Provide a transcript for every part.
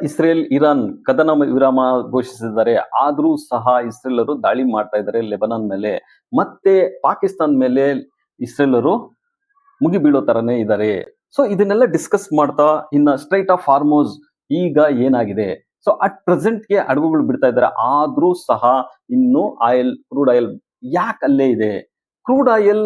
Israel Iran ಕದನ ವಿರಾಮ ಘೋಷಿಸಿದ್ದಾರೆ. ಆದ್ರೂ ಸಹ ಇಸ್ರೇಲರು ದಾಳಿ ಮಾಡ್ತಾ ಇದ್ದಾರೆ ಲೆಬನಾನ್ ಮೇಲೆ. ಮತ್ತೆ ಪಾಕಿಸ್ತಾನ ಮೇಲೆ ಇಸ್ರೇಲರು ಮುಗಿ ಬೀಳೋ ತರನೇ ಇದ್ದಾರೆ. ಸೊ ಇದನ್ನೆಲ್ಲ ಡಿಸ್ಕಸ್ ಮಾಡ್ತಾ ಇನ್ನ ಸ್ಟ್ರೈಟ್ ಆಫ್ ಹಾರ್ಮೋಸ್ ಈಗ ಏನಾಗಿದೆ. ಸೊ ಅಟ್ ಪ್ರೆಸೆಂಟ್ಗೆ ಹಡಗುಗಳು ಬಿಡ್ತಾ ಇದ್ದಾರೆ. ಆದ್ರೂ ಸಹ ಇನ್ನು ಕ್ರೂಡ್ ಆಯಿಲ್ ಯಾಕೆ ಅಲ್ಲೇ ಇದೆ. ಕ್ರೂಡ್ ಆಯಿಲ್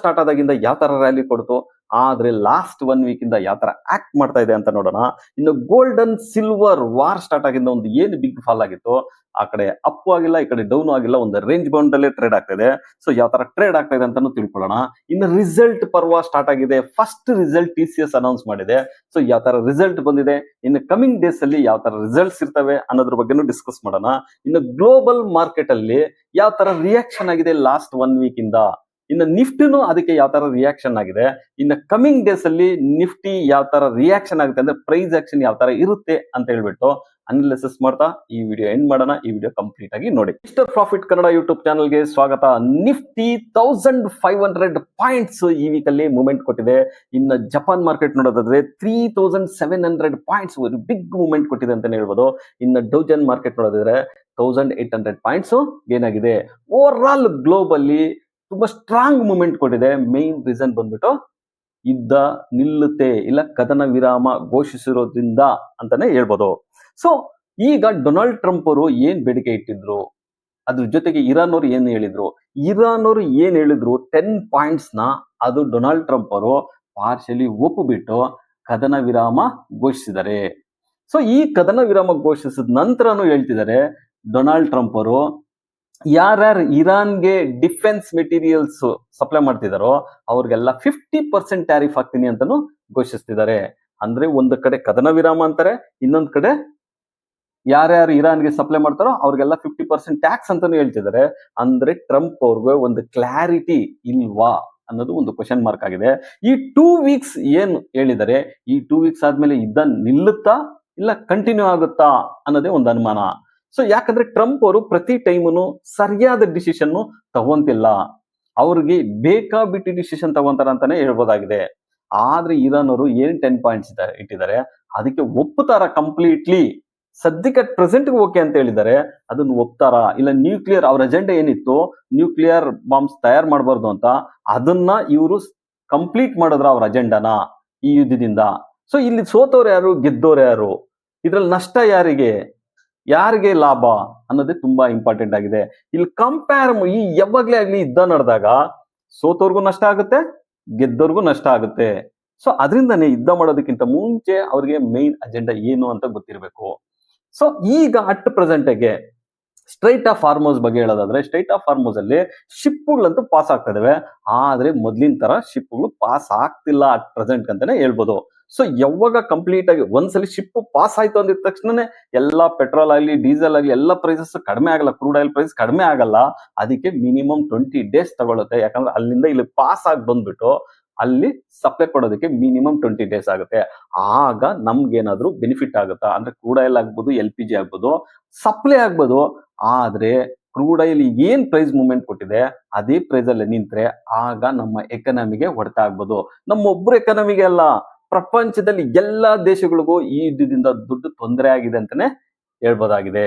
ಸ್ಟಾರ್ಟ್ ಆದಾಗಿಂದ ಯಾವ ತರ ರ್ಯಾಲಿ ಕೊಡ್ತು, ಆದ್ರೆ ಲಾಸ್ಟ್ 1 ವೀಕ್ ಇಂದ ಯಾವ ತರ ಆಕ್ಟ್ ಮಾಡ್ತಾ ಇದೆ ಅಂತ ನೋಡೋಣ. ಇನ್ನು gold and silver war start ಆಗಿಂದ ಒಂದು ಏನು ಬಿಗ್ ಫಾಲ್ ಆಗಿತ್ತು, ಆ ಕಡೆ ಅಪ್ ಆಗಿಲ್ಲ, ಈ ಕಡೆ ಡೌನ್ ಆಗಿಲ್ಲ, ಒಂದು ರೇಂಜ್ ಬೌಂಡ್ ಅಲ್ಲೇ ಟ್ರೇಡ್ ಆಗ್ತಾ ಇದೆ. ಸೊ ಯಾವ ತರ ಟ್ರೇಡ್ ಆಗ್ತಾ ಇದೆ ಅಂತಾನು ತಿಳ್ಕೊಳ್ಳೋಣ. ಇನ್ನು ರಿಸಲ್ಟ್ ಪರ್ವ ಸ್ಟಾರ್ಟ್ ಆಗಿದೆ. ಫಸ್ಟ್ ರಿಸಲ್ಟ್ TCS ಅನೌನ್ಸ್ ಮಾಡಿದೆ. ಸೊ ಯಾವ ತರ ರಿಸಲ್ಟ್ ಬಂದಿದೆ, ಇನ್ನು ಕಮಿಂಗ್ ಡೇಸ್ ಅಲ್ಲಿ ಯಾವ ತರ ರಿಸಲ್ಟ್ಸ್ ಇರ್ತವೆ ಅನ್ನೋದ್ರ ಬಗ್ಗೆನೂ ಡಿಸ್ಕಸ್ ಮಾಡೋಣ. ಇನ್ನು ಗ್ಲೋಬಲ್ ಮಾರ್ಕೆಟ್ ಅಲ್ಲಿ ಯಾವ ತರ ರಿಯಾಕ್ಷನ್ ಆಗಿದೆ ಲಾಸ್ಟ್ 1 ವೀಕ್ ಇಂದ, ಇನ್ನು ನಿಫ್ಟಿನೂ ಅದಕ್ಕೆ ಯಾವ ತರ ರಿಯಾಕ್ಷನ್ ಆಗಿದೆ. ಇನ್ನು ಕಮಿಂಗ್ ಡೇಸ್ ಅಲ್ಲಿ ನಿಫ್ಟಿ ಯಾವ ತರ ರಿಯಾಕ್ಷನ್ ಆಗುತ್ತೆ ಅಂದ್ರೆ ಪ್ರೈಸ್ ಆಕ್ಷನ್ ಯಾವ ತರ ಇರುತ್ತೆ ಅಂತ ಹೇಳ್ಬಿಟ್ಟು ಅನಾಲಿಸಿಸ್ ಮಾಡ್ತಾ ಈ ವಿಡಿಯೋ ಎಂಡ್ ಮಾಡೋಣ. ಈ ವಿಡಿಯೋ ಕಂಪ್ಲೀಟ್ ಆಗಿ ನೋಡಿ. ಮಿಸ್ಟರ್ ಪ್ರಾಫಿಟ್ ಕನ್ನಡ ಯೂಟ್ಯೂಬ್ ಚಾನಲ್ಗೆ ಸ್ವಾಗತ. ನಿಫ್ಟಿ 1500 ಪಾಯಿಂಟ್ಸ್ ಈ ವೀಕ್ ಅಲ್ಲಿ ಮೂವ್ಮೆಂಟ್ ಕೊಟ್ಟಿದೆ. ಇನ್ನು ಜಪಾನ್ ಮಾರ್ಕೆಟ್ ನೋಡೋದಾದ್ರೆ 3700 ಪಾಯಿಂಟ್ಸ್ ಬಿಗ್ ಮೂವ್ಮೆಂಟ್ ಕೊಟ್ಟಿದೆ ಅಂತಾನೆ ಹೇಳ್ಬೋದು. ಇನ್ನು ಡೌಜನ್ ಮಾರ್ಕೆಟ್ ನೋಡೋದಾದ್ರೆ 1800 ಪಾಯಿಂಟ್ಸ್ ಗೇನ್ ಆಗಿದೆ. ಓವರ್ ಆಲ್ ಗ್ಲೋಬಲ್ಲಿ ತುಂಬಾ ಸ್ಟ್ರಾಂಗ್ ಮೂವ್ಮೆಂಟ್ ಕೊಟ್ಟಿದೆ. ಮೇನ್ ರೀಸನ್ ಬಂದ್ಬಿಟ್ಟು ಯುದ್ಧ ನಿಲ್ಲುತ್ತೆ ಇಲ್ಲ ಕದನ ವಿರಾಮ ಘೋಷಿಸಿರೋದ್ರಿಂದ ಅಂತಾನೆ ಹೇಳ್ಬೋದು. ಸೊ ಈಗ ಡೊನಾಲ್ಡ್ ಟ್ರಂಪ್ ಅವರು ಏನ್ ಬೇಡಿಕೆ ಇಟ್ಟಿದ್ರು, ಅದ್ರ ಜೊತೆಗೆ ಇರಾನ್ ಅವರು ಏನ್ ಹೇಳಿದ್ರು. 10 ಪಾಯಿಂಟ್ಸ್ ನ ಅದು ಡೊನಾಲ್ಡ್ ಟ್ರಂಪ್ ಅವರು ಪಾರ್ಶಲಿ ಒಪ್ಪುಬಿಟ್ಟು ಕದನ ವಿರಾಮ ಘೋಷಿಸಿದ್ದಾರೆ. ಸೊ ಈ ಕದನ ವಿರಾಮ ಘೋಷಿಸಿದ ನಂತರನೂ ಹೇಳ್ತಿದ್ದಾರೆ ಡೊನಾಲ್ಡ್ ಟ್ರಂಪ್ ಅವರು, ಯಾರ್ಯಾರು ಇರಾನ್ಗೆ ಡಿಫೆನ್ಸ್ ಮೆಟೀರಿಯಲ್ಸ್ ಸಪ್ಲೈ ಮಾಡ್ತಿದಾರೋ ಅವ್ರಿಗೆಲ್ಲ 50% ಟ್ಯಾರಿಫ್ ಹಾಕ್ತೀನಿ ಅಂತಾನು ಘೋಷಿಸ್ತಿದ್ದಾರೆ. ಅಂದ್ರೆ ಒಂದು ಕಡೆ ಕದನ ವಿರಾಮ ಅಂತಾರೆ, ಇನ್ನೊಂದ್ ಕಡೆ ಯಾರ್ಯಾರು ಇರಾನ್ಗೆ ಸಪ್ಲೈ ಮಾಡ್ತಾರೋ ಅವ್ರಿಗೆಲ್ಲ 50% ಟ್ಯಾಕ್ಸ್ ಅಂತಾನು ಹೇಳ್ತಿದ್ದಾರೆ. ಅಂದ್ರೆ ಟ್ರಂಪ್ ಅವ್ರಿಗೆ ಒಂದು ಕ್ಲಾರಿಟಿ ಇಲ್ವಾ ಅನ್ನೋದು ಒಂದು ಕ್ವಶನ್ ಮಾರ್ಕ್ ಆಗಿದೆ. ಈ 2 ವೀಕ್ಸ್ ಏನು ಹೇಳಿದರೆ, ಈ 2 ವೀಕ್ಸ್ ಆದ್ಮೇಲೆ ಯುದ್ಧ ನಿಲ್ಲುತ್ತಾ ಇಲ್ಲ ಕಂಟಿನ್ಯೂ ಆಗುತ್ತಾ ಅನ್ನೋದೇ ಒಂದು ಅನುಮಾನ. ಸೊ ಯಾಕಂದ್ರೆ ಟ್ರಂಪ್ ಅವರು ಪ್ರತಿ ಟೈಮನು ಸರಿಯಾದ ಡಿಸಿಷನ್ ತಗೊಂತಿಲ್ಲ. ಅವ್ರಿಗೆ ಬೇಕಾಬಿಟ್ಟಿ ಡಿಸಿಷನ್ ತಗೊಂತಾರ ಅಂತಾನೆ ಹೇಳ್ಬೋದಾಗಿದೆ. ಆದ್ರೆ ಇರಾನ್ ಅವರು 10 ಪಾಯಿಂಟ್ಸ್ ಇಟ್ಟಿದ್ದಾರೆ, ಅದಕ್ಕೆ ಒಪ್ಪುತ್ತಾರ ಕಂಪ್ಲೀಟ್ಲಿ. ಸದ್ಯಕ್ಕೆ ಪ್ರೆಸೆಂಟ್ ಓಕೆ ಅಂತ ಹೇಳಿದ್ದಾರೆ, ಅದನ್ನ ಒಪ್ತಾರ ಇಲ್ಲ ನ್ಯೂಕ್ಲಿಯರ್ ಅವ್ರ ಅಜೆಂಡಾ ಏನಿತ್ತು ನ್ಯೂಕ್ಲಿಯರ್ ಬಾಂಬ್ಸ್ ತಯಾರು ಮಾಡಬಾರ್ದು ಅಂತ, ಅದನ್ನ ಇವರು ಕಂಪ್ಲೀಟ್ ಮಾಡಿದ್ರ ಅವ್ರ ಅಜೆಂಡಾನ ಈ ಯುದ್ಧದಿಂದ. ಸೊ ಇಲ್ಲಿ ಸೋತವ್ರು ಯಾರು, ಗೆದ್ದವ್ರು ಯಾರು, ಇದ್ರಲ್ಲಿ ನಷ್ಟ ಯಾರಿಗೆ ಲಾಭ ಅನ್ನೋದೇ ತುಂಬಾ ಇಂಪಾರ್ಟೆಂಟ್ ಆಗಿದೆ. ಇಲ್ಲಿ ಈ ಯಾವಾಗ್ಲೇ ಆಗ್ಲಿ ಯುದ್ಧ ನಡೆದಾಗ ಸೋತವ್ರಿಗೂ ನಷ್ಟ ಆಗುತ್ತೆ, ಗೆದ್ದವ್ರಿಗೂ ನಷ್ಟ ಆಗುತ್ತೆ. ಸೊ ಅದರಿಂದನೇ ಯುದ್ಧ ಮಾಡೋದಕ್ಕಿಂತ ಮುಂಚೆ ಅವ್ರಿಗೆ ಮೇನ್ ಅಜೆಂಡಾ ಏನು ಅಂತ ಗೊತ್ತಿರಬೇಕು. ಸೊ ಈಗ ಅಟ್ ಪ್ರೆಸೆಂಟ್ಗೆ ಸ್ಟ್ರೈಟ್ ಆಫ್ ಹಾರ್ಮೋಸ್ ಬಗ್ಗೆ ಹೇಳೋದಾದ್ರೆ, ಸ್ಟ್ರೈಟ್ ಆಫ್ ಹಾರ್ಮೋಸ್ ಅಲ್ಲಿ ಶಿಪ್ಗಳಂತೂ ಪಾಸ್ ಆಗ್ತಾ ಇದಾವೆ, ಆದ್ರೆ ಮೊದ್ಲಿನ ತರ ಶಿಪ್ಗಳು ಪಾಸ್ ಆಗ್ತಿಲ್ಲ ಅಟ್ ಪ್ರೆಸೆಂಟ್ ಅಂತಾನೆ ಹೇಳ್ಬೋದು. ಸೊ ಯಾವಾಗ ಕಂಪ್ಲೀಟ್ ಆಗಿ ಒಂದ್ಸಲಿ ಶಿಪ್ ಪಾಸ್ ಆಯ್ತು ಅಂದಿದ ತಕ್ಷಣನೇ ಎಲ್ಲಾ ಪೆಟ್ರೋಲ್ ಆಗ್ಲಿ ಡೀಸೆಲ್ ಆಗ್ಲಿ ಎಲ್ಲ ಪ್ರೈಸಸ್ ಕಡಿಮೆ ಆಗಲ್ಲ, ಕ್ರೂಡ್ ಆಯಿಲ್ ಪ್ರೈಸ್ ಕಡಿಮೆ ಆಗಲ್ಲ. ಅದಕ್ಕೆ ಮಿನಿಮಮ್ 20 ಡೇಸ್ ತಗೊಳುತ್ತೆ. ಯಾಕಂದ್ರೆ ಅಲ್ಲಿಂದ ಇಲ್ಲಿ ಪಾಸ್ ಆಗಿ ಬಂದ್ಬಿಟ್ಟು ಅಲ್ಲಿ ಸಪ್ಲೈ ಕೊಡೋದಕ್ಕೆ ಮಿನಿಮಮ್ 20 ಡೇಸ್ ಆಗುತ್ತೆ. ಆಗ ನಮ್ಗೇನಾದ್ರೂ ಬೆನಿಫಿಟ್ ಆಗುತ್ತಾ ಅಂದ್ರೆ ಕ್ರೂಡ್ ಆಯಿಲ್ ಆಗ್ಬೋದು, LPG ಆಗ್ಬೋದು, ಸಪ್ಲೈ ಆಗ್ಬೋದು. ಆದ್ರೆ ಕ್ರೂಡ್ ಆಯಿಲ್ ಏನ್ ಪ್ರೈಸ್ ಮೂವ್ಮೆಂಟ್ ಕೊಟ್ಟಿದೆ ಅದೇ ಪ್ರೈಸ್ ಅಲ್ಲಿ ನಿಂತ್ರೆ ಆಗ ನಮ್ಮ ಎಕನಾಮಿಗೆ ಹೊಡೆತ ಆಗ್ಬೋದು. ನಮ್ಮೊಬ್ರು ಎಕನಾಮಿಗೆ ಅಲ್ಲ, ಪ್ರಪಂಚದಲ್ಲಿ ಎಲ್ಲಾ ದೇಶಗಳಿಗೂ ಈ ಯುದ್ಧದಿಂದ ದೊಡ್ಡ ತೊಂದರೆ ಆಗಿದೆ ಅಂತಾನೆ ಹೇಳ್ಬೋದಾಗಿದೆ.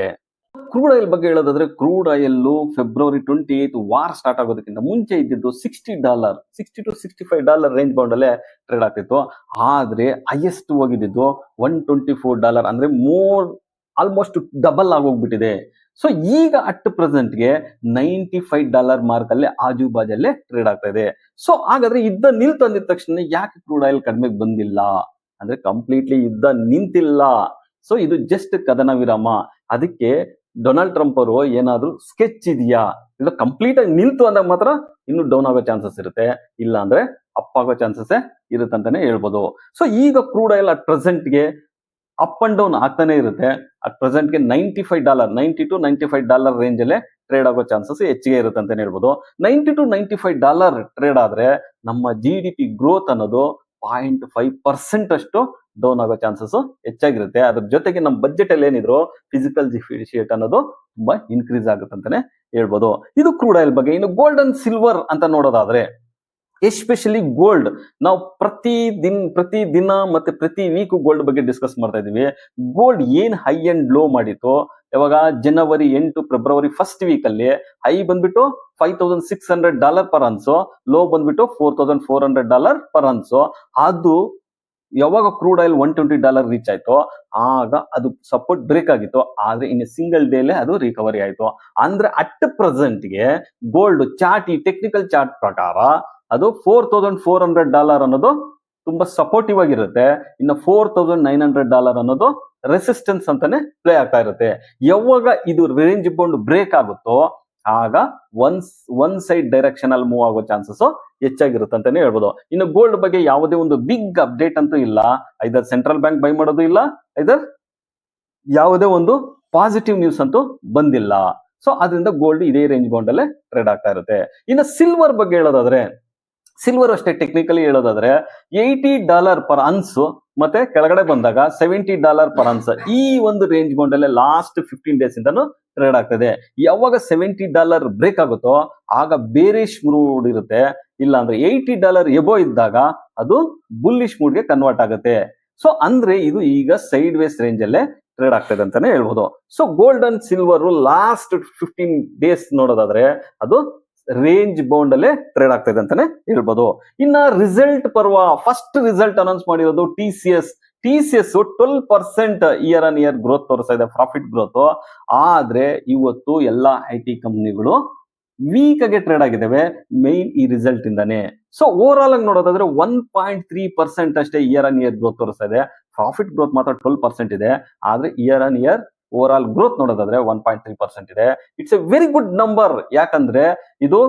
ಕ್ರೂಡ್ ಆಯಿಲ್ ಬಗ್ಗೆ ಹೇಳೋದಾದ್ರೆ, crude oil February 28 war start ಆಗೋದಕ್ಕಿಂತ ಮುಂಚೆ ಇದ್ದಿದ್ದು $60 to $65 ರೇಂಜ್ ಬೌಂಡ್ ಅಲ್ಲೇ ಟ್ರೇಡ್ ಆಗ್ತಿತ್ತು. ಆದ್ರೆ ಹೈಯೆಸ್ಟ್ ಹೋಗಿದ್ದು $124, ಅಂದ್ರೆ ಆಲ್ಮೋಸ್ಟ್ ಡಬಲ್ ಆಗೋಗ್ಬಿಟ್ಟಿದೆ. ಸೊ ಈಗ ಅಟ್ ಪ್ರೆಸೆಂಟ್ಗೆ $95 ಮಾರ್ಕ್ ಅಲ್ಲೇ ಆಜು ಬಾಜಲ್ಲೇ ಟ್ರೇಡ್ ಆಗ್ತಾ ಇದೆ. ಸೊ ಹಾಗಾದ್ರೆ ಯುದ್ಧ ನಿಲ್ತು ಅಂದಿದ ತಕ್ಷಣ ಯಾಕೆ ಕ್ರೂಡ್ ಆಯಿಲ್ ಕಡಿಮೆಗೆ ಬಂದಿಲ್ಲ ಅಂದ್ರೆ ಕಂಪ್ಲೀಟ್ಲಿ ಯುದ್ಧ ನಿಂತಿಲ್ಲ. ಸೊ ಇದು ಜಸ್ಟ್ ಕದನ ವಿರಾಮ. ಅದಕ್ಕೆ ಡೊನಾಲ್ಡ್ ಟ್ರಂಪ್ ಅವರು ಏನಾದ್ರು ಸ್ಕೆಚ್ ಇದೆಯಾ, ಇಲ್ಲ ಕಂಪ್ಲೀಟ್ ಆಗಿ ನಿಲ್ತು ಅಂದಾಗ ಮಾತ್ರ ಇನ್ನು ಡೌನ್ ಆಗೋ ಚಾನ್ಸಸ್ ಇರುತ್ತೆ, ಇಲ್ಲ ಅಂದ್ರೆ ಅಪ್ ಆಗೋ ಚಾನ್ಸಸ್ ಇರುತ್ತೆ ಅಂತಾನೆ ಹೇಳ್ಬೋದು. ಸೊ ಈಗ ಕ್ರೂಡ್ ಆಯಿಲ್ ಅಟ್ ಪ್ರೆಸೆಂಟ್ಗೆ ಅಪ್ ಅಂಡ್ ಡೌನ್ ಆಗ್ತಾನೆ ಇರುತ್ತೆ. ಅಟ್ ಪ್ರೆಸೆಂಟ್ಗೆ $90 to $95 ರೇಂಜ್ ಅಲ್ಲೇ ಟ್ರೇಡ್ ಆಗೋ ಚಾನ್ಸಸ್ ಹೆಚ್ಚಿಗೆ ಇರುತ್ತೆ ಅಂತಾನೆ ಹೇಳ್ಬೋದು. $90 to $95 ಟ್ರೇಡ್ ಆದ್ರೆ ನಮ್ಮ GDP ಗ್ರೋತ್ ಅನ್ನೋದು 0.5% ಅಷ್ಟು ಡೌನ್ ಆಗೋ ಚಾನ್ಸಸ್ ಹೆಚ್ಚಾಗಿರುತ್ತೆ. ಅದ್ರ ಜೊತೆಗೆ ನಮ್ಮ ಬಜೆಟ್ ಅಲ್ಲಿ ಏನಿದ್ರು ಫಿಸಿಕಲ್ ಡಿಫಿಸಿಟ್ ಅನ್ನೋದು ತುಂಬಾ ಇನ್ಕ್ರೀಸ್ ಆಗುತ್ತೆ ಅಂತಾನೆ ಹೇಳ್ಬೋದು. ಇದು ಕ್ರೂಡ್ ಆಯಿಲ್ ಬಗ್ಗೆ. ಇನ್ನು ಗೋಲ್ಡ್ ಅಂಡ್ ಸಿಲ್ವರ್ ಅಂತ ನೋಡೋದಾದ್ರೆ, ಎಸ್ಪೆಷಲಿ ಗೋಲ್ಡ್. ನಾವು ಪ್ರತಿ ದಿನ ಮತ್ತೆ ಪ್ರತಿ ವೀಕ್ ಗೋಲ್ಡ್ ಬಗ್ಗೆ ಡಿಸ್ಕಸ್ ಮಾಡ್ತಾ ಇದೀವಿ. ಗೋಲ್ಡ್ ಏನ್ ಹೈ ಅಂಡ್ ಲೋ ಮಾಡಿತ್ತು, ಯಾವಾಗ ಜನವರಿ 8 ಫೆಬ್ರವರಿ ಫಸ್ಟ್ ವೀಕ್ ಅಲ್ಲಿ ಹೈ ಬಂದ್ಬಿಟ್ಟು $5,600 ಪರ್ ಅನ್ಸು, ಲೋ ಬಂದ್ಬಿಟ್ಟು $4,400 ಪರ್ ಅನ್ಸು. ಅದು ಯಾವಾಗ ಕ್ರೂಡ್ ಆಯಿಲ್ $120 ರೀಚ್ ಆಯ್ತು, ಆಗ ಅದು ಸಪೋರ್ಟ್ ಬ್ರೇಕ್ ಆಗಿತ್ತು. ಆದ್ರೆ ಇನ್ ಸಿಂಗಲ್ ಡೇಲೆ ಅದು ರಿಕವರಿ ಆಯ್ತು. ಅಂದ್ರೆ ಅಟ್ ಪ್ರೆಸೆಂಟ್ಗೆ ಗೋಲ್ಡ್ ಚಾರ್ಟ್, ಈ ಟೆಕ್ನಿಕಲ್ ಚಾರ್ಟ್ ಪ್ರಕಾರ ಅದು $4,400 ಅನ್ನೋದು ತುಂಬಾ ಸಪೋರ್ಟಿವ್ ಆಗಿರುತ್ತೆ. ಇನ್ನು $4,900 ಅನ್ನೋದು ರೆಸಿಸ್ಟೆನ್ಸ್ ಅಂತಾನೆ ಪ್ಲೇ ಆಗ್ತಾ ಇರುತ್ತೆ. ಯಾವಾಗ ಇದು ರೇಂಜ್ ಬೌಂಡ್ ಬ್ರೇಕ್ ಆಗುತ್ತೋ ಆಗ ಒನ್ ಸೈಡ್ ಡೈರೆಕ್ಷನ್ ಅಲ್ಲಿ ಮೂವ್ ಆಗೋ ಚಾನ್ಸಸ್ ಹೆಚ್ಚಾಗಿರುತ್ತೆ ಅಂತಾನೆ ಹೇಳ್ಬೋದು. ಇನ್ನು ಗೋಲ್ಡ್ ಬಗ್ಗೆ ಯಾವುದೇ ಒಂದು ಬಿಗ್ ಅಪ್ಡೇಟ್ ಅಂತೂ ಇಲ್ಲ. ಐದರ್ ಸೆಂಟ್ರಲ್ ಬ್ಯಾಂಕ್ ಬೈ ಮಾಡೋದು ಇಲ್ಲ, ಐದರ್ ಯಾವುದೇ ಒಂದು ಪಾಸಿಟಿವ್ ನ್ಯೂಸ್ ಅಂತೂ ಬಂದಿಲ್ಲ. ಸೊ ಅದರಿಂದ ಗೋಲ್ಡ್ ಇದೇ ರೇಂಜ್ ಬೌಂಡ್ ಅಲ್ಲೇ ಟ್ರೇಡ್ ಆಗ್ತಾ ಇರುತ್ತೆ. ಇನ್ನು ಸಿಲ್ವರ್ ಬಗ್ಗೆ ಹೇಳೋದಾದ್ರೆ, ಸಿಲ್ವರ್ ಅಷ್ಟೇ ಟೆಕ್ನಿಕಲಿ ಹೇಳೋದಾದ್ರೆ $80 ಪರ್ ಅನ್ಸ್ ಮತ್ತೆ ಕೆಳಗಡೆ ಬಂದಾಗ $70 ಪರ್ ಅನ್ಸ್, ಈ ಒಂದು ರೇಂಜ್ ಬೌಂಡ್ ಅಲ್ಲೇ ಲಾಸ್ಟ್ 15 ಡೇಸ್ ಇಂದಾನು ಟ್ರೇಡ್ ಆಗ್ತದೆ. ಯಾವಾಗ $70 ಬ್ರೇಕ್ ಆಗುತ್ತೋ ಆಗ ಬೇರಿಶ್ ಮೂಡ್ ಇರುತ್ತೆ. ಇಲ್ಲ ಅಂದ್ರೆ $80 ಎಬೋ ಇದ್ದಾಗ ಅದು ಬುಲ್ಲಿಶ್ ಮೂಡ್ಗೆ ಕನ್ವರ್ಟ್ ಆಗುತ್ತೆ. ಸೊ ಅಂದ್ರೆ ಇದು ಈಗ ಸೈಡ್ ವೇಸ್ ರೇಂಜ್ ಅಲ್ಲೇ ಟ್ರೇಡ್ ಆಗ್ತದೆ ಅಂತಾನೆ ಹೇಳ್ಬೋದು. So gold and silver last 15 days ನೋಡೋದಾದ್ರೆ ಅದು ರೇಂಜ್ ಬೌಂಡ್ ಅಲ್ಲೇ ಟ್ರೇಡ್ ಆಗ್ತಾ ಅಂತಾನೆ ಹೇಳ್ಬೋದು. ಇನ್ನ ರಿಸಲ್ಟ್ ಪರ್ವ ಫಸ್ಟ್ ರಿಸಲ್ಟ್ ಅನೌನ್ಸ್ ಮಾಡಿರೋದು TCS 12% year on year growth ತೋರಿಸ್ತಾ ಇದೆ, ಪ್ರಾಫಿಟ್ ಗ್ರೋತ್. ಆದ್ರೆ ಇವತ್ತು ಎಲ್ಲಾ IT ಕಂಪ್ನಿಗಳು ವೀಕ್ ಆಗಿ ಟ್ರೇಡ್ ಆಗಿದ್ದಾವೆ, ಮೈನ್ ಈ ರಿಸಲ್ಟ್ ಇಂದಾನೆ. ಸೊ ಓವರ್ ಆಲ್ ಆಗಿ ನೋಡೋದಾದ್ರೆ 1.3% ಅಷ್ಟೇ ಇಯರ್ ಆನ್ ಇಯರ್ ಗ್ರೋತ್ ತೋರಿಸ್ತಾ ಇದೆ. ಪ್ರಾಫಿಟ್ ಗ್ರೋತ್ ಮಾತ್ರ 12% ಇದೆ. ಆದ್ರೆ year on year over all growth ನೋಡೋದಾದ್ರೆ 1.3% ಇದೆ. It's A very good number. ಯಾಕಂದ್ರೆ ಇದು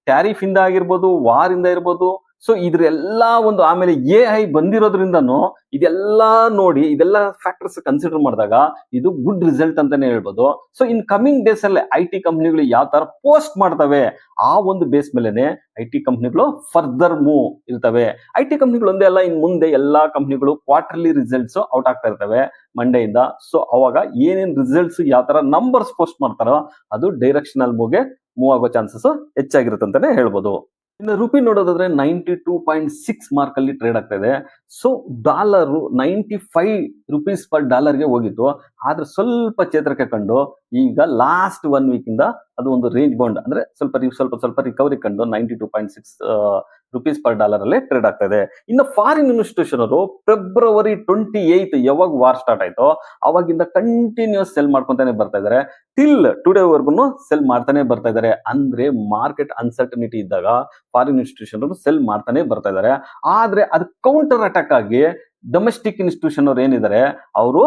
ಟ್ಯಾರಿಫ್ ಇಂದ ಆಗಿರ್ಬೋದು, ವಾರ್ ಇಂದ ಇರ್ಬೋದು. ಸೊ ಇದ್ರೆಲ್ಲಾ ಒಂದು ಆಮೇಲೆ AI ಬಂದಿರೋದ್ರಿಂದನು ಇದೆಲ್ಲಾ ನೋಡಿ, ಇದೆಲ್ಲ ಫ್ಯಾಕ್ಟರ್ಸ್ ಕನ್ಸಿಡರ್ ಮಾಡಿದಾಗ ಇದು ಗುಡ್ ರಿಸಲ್ಟ್ ಅಂತಾನೆ ಹೇಳ್ಬೋದು. ಸೊ ಇನ್ ಕಮಿಂಗ್ ಡೇಸ್ ಅಲ್ಲಿ IT ಕಂಪ್ನಿಗಳು ಯಾವ ತರ ಪೋಸ್ಟ್ ಮಾಡ್ತವೆ ಆ ಒಂದು ಬೇಸ್ ಮೇಲೆನೆ IT ಕಂಪ್ನಿಗಳು ಫರ್ದರ್ ಮೂವ್ ಇರ್ತವೆ. IT ಕಂಪ್ನಿಗಳು ಒಂದೇ ಅಲ್ಲ, ಇನ್ ಮುಂದೆ ಎಲ್ಲಾ ಕಂಪ್ನಿಗಳು ಕ್ವಾರ್ಟರ್ಲಿ ರಿಸಲ್ಟ್ಸ್ ಔಟ್ ಆಗ್ತಾ ಇರ್ತವೆ ಮಂಡೆಯಿಂದ. ಸೊ ಅವಾಗ ಏನೇನ್ ರಿಸಲ್ಟ್ಸ್ ಯಾವ ತರ ನಂಬರ್ಸ್ ಪೋಸ್ಟ್ ಮಾಡ್ತಾರೋ ಅದು ಡೈರೆಕ್ಷನಲ್ ಮೂವ್ ಆಗೋ ಚಾನ್ಸಸ್ ಹೆಚ್ಚಾಗಿರುತ್ತೆ ಅಂತಾನೆ ಹೇಳ್ಬೋದು. ಇನ್ನು ರುಪಿ ನೋಡೋದಾದ್ರೆ 92.6 ಮಾರ್ಕ್ ಅಲ್ಲಿ ಟ್ರೇಡ್ ಆಗ್ತಾ ಇದೆ. ಸೊ ಡಾಲರ್ $95 ಪರ್ ಡಾಲರ್ಗೆ ಹೋಗಿತ್ತು. ಆದ್ರೆ ಸ್ವಲ್ಪ ಚೇತರಿಕೆ ಕಂಡು ಈಗ ಲಾಸ್ಟ್ 1 ವೀಕ್ ಇಂದ ಅದು ಒಂದು ರೇಂಜ್ ಬೌಂಡ್ ಅಂದ್ರೆ ಸ್ವಲ್ಪ ರಿಕವರಿ ಕಂಡು $92.6 ಪರ್ ಡಾಲರ್ ಅಲ್ಲೇ ಟ್ರೇಡ್ ಆಗ್ತಾ ಇದೆ. ಇನ್ನು ಫಾರಿನ್ ಇನ್ವೆಸ್ಟಿಷನ್ ಅವರು ಫೆಬ್ರವರಿ 28 ಯಾವಾಗ ವಾರ್ ಸ್ಟಾರ್ಟ್ ಆಯ್ತೋ ಅವಾಗಿಂದ ಕಂಟಿನ್ಯೂಸ್ ಸೆಲ್ ಮಾಡ್ಕೊಂತಾನೆ ಬರ್ತಾ ಇದಾರೆ. ಟಿಲ್ ಟುಡೇ ವರ್ಗು ಸೆಲ್ ಮಾಡ್ತಾನೆ ಬರ್ತಾ ಇದಾರೆ. ಅಂದ್ರೆ ಮಾರ್ಕೆಟ್ ಅನ್ಸರ್ಟನಿಟಿ ಇದ್ದಾಗ ಫಾರಿನ್ ಇನ್ಸ್ಟಿಟ್ಯೂಷನ್ ಅವರು ಸೆಲ್ ಮಾಡ್ತಾನೆ ಬರ್ತಾ ಇದಾರೆ. ಆದ್ರೆ ಅದು ಕೌಂಟರ್ ಅಟ್ಯಾಕ್ ಆಗಿ ಡೊಮೆಸ್ಟಿಕ್ ಇನ್ಸ್ಟಿಟ್ಯೂಷನ್ ಅವ್ರು ಏನಿದ್ದಾರೆ ಅವರು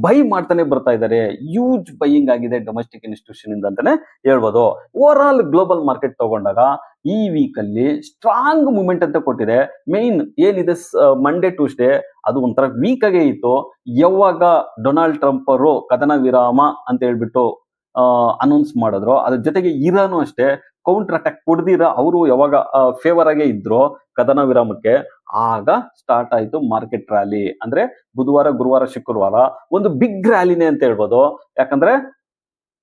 ಬೈ ಮಾಡ್ತಾನೆ ಬರ್ತಾ ಇದ್ದಾರೆ. ಯೂಜ್ ಬೈಯಿಂಗ್ ಆಗಿದೆ ಡೊಮೆಸ್ಟಿಕ್ ಇನ್ಸ್ಟಿಟ್ಯೂಷನ್ ಇಂದ ಅಂತಾನೆ ಹೇಳ್ಬೋದು. ಓವರ್ ಆಲ್ ಗ್ಲೋಬಲ್ ಮಾರ್ಕೆಟ್ ತಗೊಂಡಾಗ ಈ ವೀಕ್ ಅಲ್ಲಿ ಸ್ಟ್ರಾಂಗ್ ಮೂವ್ಮೆಂಟ್ ಅಂತ ಕೊಟ್ಟಿದೆ. ಮೇನ್ ಏನಿದೆ ಮಂಡೇ ಟ್ಯೂಸ್ಡೇ ಅದು ಒಂಥರ ವೀಕ್ ಆಗೇ ಇತ್ತು. ಯಾವಾಗ ಡೊನಾಲ್ಡ್ ಟ್ರಂಪ್ ಅವರು ಕದನ ವಿರಾಮ ಅಂತ ಹೇಳ್ಬಿಟ್ಟು ಅನೌನ್ಸ್ ಮಾಡಿದ್ರು, ಅದ್ರ ಜೊತೆಗೆ ಇರಾನು ಅಷ್ಟೇ ಕೌಂಟರ್ ಅಟ್ಯಾಕ್ ಕೊಡ್ದಿರ ಅವರು ಯಾವಾಗ ಫೇವರ್ ಆಗೇ ಇದ್ರು ಕದನ ವಿರಾಮಕ್ಕೆ, ಆಗ ಸ್ಟಾರ್ಟ್ ಆಯ್ತು ಮಾರ್ಕೆಟ್ ರ್ಯಾಲಿ. ಅಂದ್ರೆ ಬುಧವಾರ, ಗುರುವಾರ, ಶುಕ್ರವಾರ ಒಂದು ಬಿಗ್ ರ್ಯಾಲಿನೇ ಅಂತ ಹೇಳ್ಬೋದು. ಯಾಕಂದ್ರೆ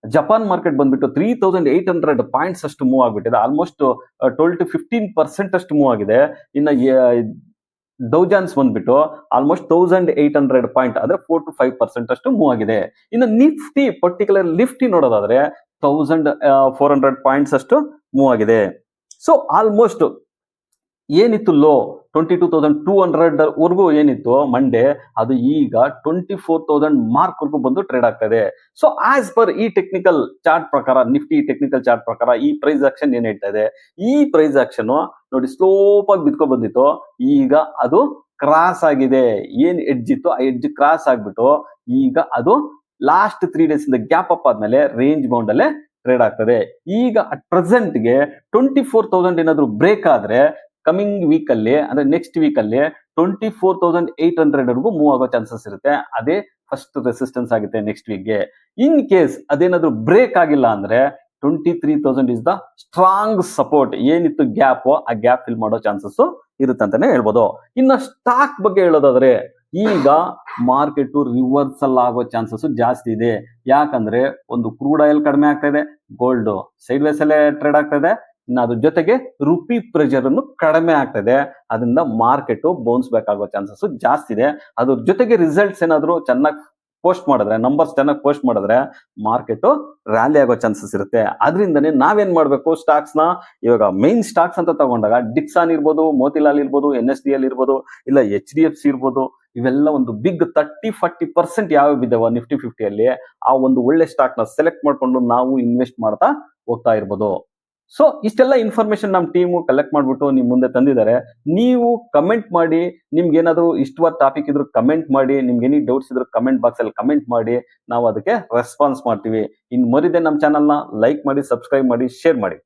ಜಪಾನ್ ಮಾರ್ಕೆಟ್ ಬಂದ್ಬಿಟ್ಟು 3,800 ಪಾಯಿಂಟ್ಸ್ ಅಷ್ಟು ಮೂವ್ ಆಗ್ಬಿಟ್ಟಿದೆ. ಆಲ್ಮೋಸ್ಟ್ 12-15% ಅಷ್ಟು ಮೂವ್ ಆಗಿದೆ. ಇನ್ನು ಡೌಜಾನ್ಸ್ ಬಂದ್ಬಿಟ್ಟು ಆಲ್ಮೋಸ್ಟ್ 1,800 ಪಾಯಿಂಟ್ ಅಂದ್ರೆ 4-5% ಅಷ್ಟು ಮೂವ್ ಆಗಿದೆ. ಇನ್ನು ನಿಫ್ಟಿ, ಪರ್ಟಿಕ್ಯುಲರ್ ನಿಫ್ಟಿ ನೋಡೋದಾದ್ರೆ 1,400 ಪಾಯಿಂಟ್ಸ್ ಅಷ್ಟು ಮೂವ್ ಆಗಿದೆ. ಸೊ ಆಲ್ಮೋಸ್ಟ್ ಏನಿತ್ತು ಲೋ 22,200 ವರ್ಗೂ ಏನಿತ್ತು ಮಂಡೇ, ಅದು ಈಗ 24,000 ಮಾರ್ಕ್ ವರ್ಗೂ ಬಂದು ಟ್ರೇಡ್ ಆಗ್ತಾ ಇದೆ. ಸೊ ಆಸ್ ಪರ್ ಈ ಟೆಕ್ನಿಕಲ್ ಚಾರ್ಟ್ ಪ್ರಕಾರ, ನಿಫ್ಟಿ ಟೆಕ್ನಿಕಲ್ ಚಾರ್ಟ್ ಪ್ರಕಾರ ಈ ಪ್ರೈಸ್ ಆಕ್ಷನ್ ಏನ್ ಹೇಳ್ತಾ ಇದೆ, ಈ ಪ್ರೈಸ್ ಆಕ್ಷನ್ ನೋಡಿ ಸ್ಲೋಪ್ ಆಗಿ ಬಿದ್ಕೊ ಬಂದಿತ್ತು, ಈಗ ಅದು ಕ್ರಾಸ್ ಆಗಿದೆ. ಏನ್ ಎಡ್ಜ್ ಇತ್ತು ಆ ಎಡ್ಜ್ ಕ್ರಾಸ್ ಆಗ್ಬಿಟ್ಟು ಈಗ ಅದು ಲಾಸ್ಟ್ 3 ಡೇಸ್ ಇಂದ ಗ್ಯಾಪ್ ಅಪ್ ಆದ್ಮೇಲೆ ರೇಂಜ್ ಬೌಂಡ್ ಅಲ್ಲೇ ಟ್ರೇಡ್ ಆಗ್ತದೆ. ಈಗ ಅಟ್ ಪ್ರೆಸೆಂಟ್ಗೆ 24,000 ಏನಾದ್ರು ಬ್ರೇಕ್ ಆದ್ರೆ ಕಮಿಂಗ್ ವೀಕ್ ಅಲ್ಲಿ ಅಂದ್ರೆ ನೆಕ್ಸ್ಟ್ ವೀಕ್ ಅಲ್ಲಿ 24,800 ವರೆಗೂ ಮೂವ್ ಆಗೋ ಚಾನ್ಸಸ್ ಇರುತ್ತೆ. ಅದೇ ಫಸ್ಟ್ ರೆಸಿಸ್ಟೆನ್ಸ್ ಆಗುತ್ತೆ ನೆಕ್ಸ್ಟ್ ವೀಕ್ಗೆ. ಇನ್ ಕೇಸ್ ಅದೇನಾದ್ರೂ ಬ್ರೇಕ್ ಆಗಿಲ್ಲ ಅಂದ್ರೆ 23,000 ಇಸ್ ದ ಸ್ಟ್ರಾಂಗ್ ಸಪೋರ್ಟ್. ಏನಿತ್ತು ಗ್ಯಾಪ್ ಆ ಗ್ಯಾಪ್ ಫಿಲ್ ಮಾಡೋ ಚಾನ್ಸಸ್ ಇರುತ್ತೆ ಅಂತಾನೆ ಹೇಳ್ಬೋದು. ಇನ್ನು ಸ್ಟಾಕ್ ಬಗ್ಗೆ ಹೇಳೋದಾದ್ರೆ ಈಗ ಮಾರ್ಕೆಟ್ ರಿವರ್ಸಲ್ ಆಗೋ ಚಾನ್ಸಸ್ ಜಾಸ್ತಿ ಇದೆ. ಯಾಕಂದ್ರೆ ಒಂದು ಕ್ರೂಡ್ ಆಯಿಲ್ ಕಡಿಮೆ ಆಗ್ತಾ ಇದೆ, ಗೋಲ್ಡ್ ಸೈಡ್ ವೇಸ್ ಅಲ್ಲೇ ಟ್ರೇಡ್ ಆಗ್ತಾ ಇದೆ, ಇನ್ನು ಅದ್ರ ಜೊತೆಗೆ ರುಪಿ ಪ್ರೆಷರ್ ಅನ್ನು ಕಡಿಮೆ ಆಗ್ತದೆ. ಅದರಿಂದ ಮಾರ್ಕೆಟ್ ಬೌನ್ಸ್ ಬ್ಯಾಕ್ ಆಗೋ ಚಾನ್ಸಸ್ ಜಾಸ್ತಿ ಇದೆ. ಅದ್ರ ಜೊತೆಗೆ ರಿಸಲ್ಟ್ಸ್ ಏನಾದ್ರು ಚೆನ್ನಾಗಿ ಪೋಸ್ಟ್ ಮಾಡಿದ್ರೆ, ನಂಬರ್ಸ್ ಚೆನ್ನಾಗಿ ಪೋಸ್ಟ್ ಮಾಡಿದ್ರೆ ಮಾರ್ಕೆಟ್ ರ್ಯಾಲಿ ಆಗೋ ಚಾನ್ಸಸ್ ಇರುತ್ತೆ. ಅದರಿಂದನೇ ನಾವೇನ್ ಮಾಡ್ಬೇಕು, ಸ್ಟಾಕ್ಸ್ ನ ಇವಾಗ ಮೈನ್ ಸ್ಟಾಕ್ಸ್ ಅಂತ ತಗೊಂಡಾಗ ಡಿಕ್ಸಾನ್ ಇರ್ಬೋದು, ಮೋತಿಲಾಲ್ ಇರ್ಬೋದು, NSDL ಇರ್ಬೋದು, ಇಲ್ಲ HDFC ಇರ್ಬೋದು, ಇವೆಲ್ಲ ಒಂದು ಬಿಗ್ 30-40% ಯಾವ ಬಿದ್ದಾವ ನಿಫ್ಟಿ 50 ಆ ಒಂದು ಒಳ್ಳೆ ಸ್ಟಾಕ್ ನ ಸೆಲೆಕ್ಟ್ ಮಾಡ್ಕೊಂಡು ನಾವು ಇನ್ವೆಸ್ಟ್ ಮಾಡ್ತಾ ಹೋಗ್ತಾ ಇರ್ಬೋದು. ಸೊ ಇಷ್ಟೆಲ್ಲ ಇನ್ಫಾರ್ಮೇಶನ್ ನಮ್ಮ ಟೀಮು ಕಲೆಕ್ಟ್ ಮಾಡ್ಬಿಟ್ಟು ನಿಮ್ ಮುಂದೆ ತಂದಿದ್ದಾರೆ. ನೀವು ಕಮೆಂಟ್ ಮಾಡಿ, ನಿಮ್ಗೆ ಏನಾದ್ರು ಇಷ್ಟವಾದ ಟಾಪಿಕ್ ಇದ್ರು ಕಮೆಂಟ್ ಮಾಡಿ, ನಿಮ್ಗೆ ಏನಿ ಡೌಟ್ಸ್ ಇದ್ರು ಕಮೆಂಟ್ ಬಾಕ್ಸ್ ಅಲ್ಲಿ ಕಮೆಂಟ್ ಮಾಡಿ, ನಾವು ಅದಕ್ಕೆ ರೆಸ್ಪಾನ್ಸ್ ಮಾಡ್ತೀವಿ. ಇನ್ ಮರಿದೆ ನಮ್ಮ ಚಾನಲ್ ನ ಲೈಕ್ ಮಾಡಿ, ಸಬ್ಸ್ಕ್ರೈಬ್ ಮಾಡಿ, ಶೇರ್ ಮಾಡಿ.